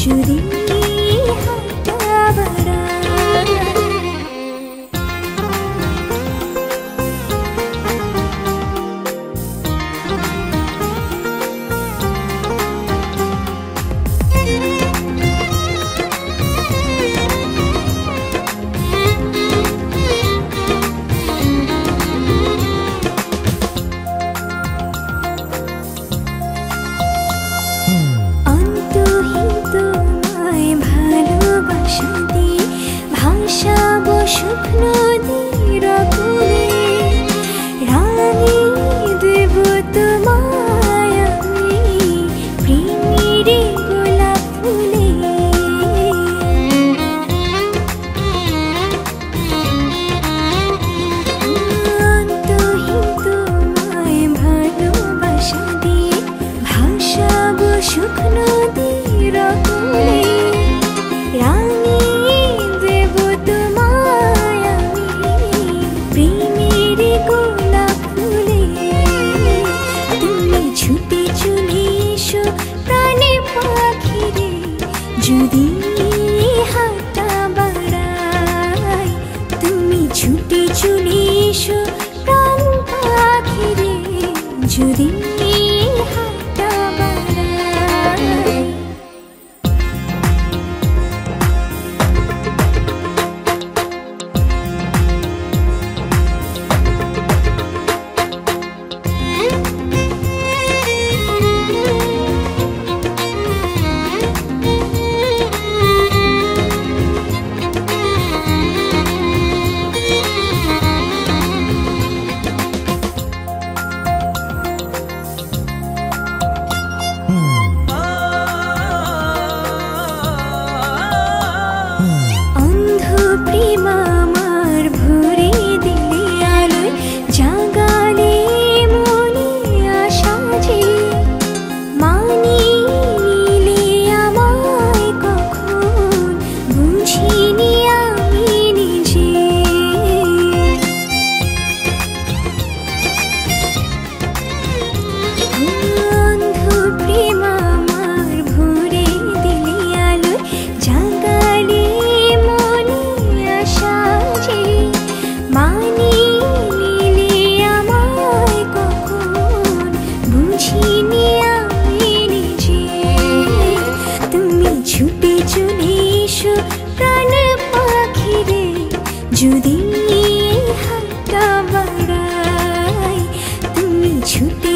যদি হাতটা বাড়াই। শুকনো দিরাকুলে রানী দেব তোমায় আমি প্রেমের গোলাপ ফুলে। অন্তহীন তোমায় ভালোবাসা দিয়ে ভাসাবো শুকনো দিরাকুলে রানী দেব তোমায় প্রেমের গোলাপ ফুলে। তুমি ছুটে চলে এসো প্রাণে পাখি রে যদি হাতটা বাড়াই। তুমি ছুটে চলে এসো প্রাণ পাখি রে যদি হাতটা বাড়াই। প্রেম আমার ভরে দিলে আলোয় জাগালে মনে আশা যে মানিয়ে নিলে আমায় কখন বুঝিনি আমি নিজে। অন্ধ প্রেম আমার ভরে দিলে আলোয় জাগালে ছুটে চলে এসো প্রাণ পাখি রে যদি হাতটা বাড়াই। তুমি ছুটে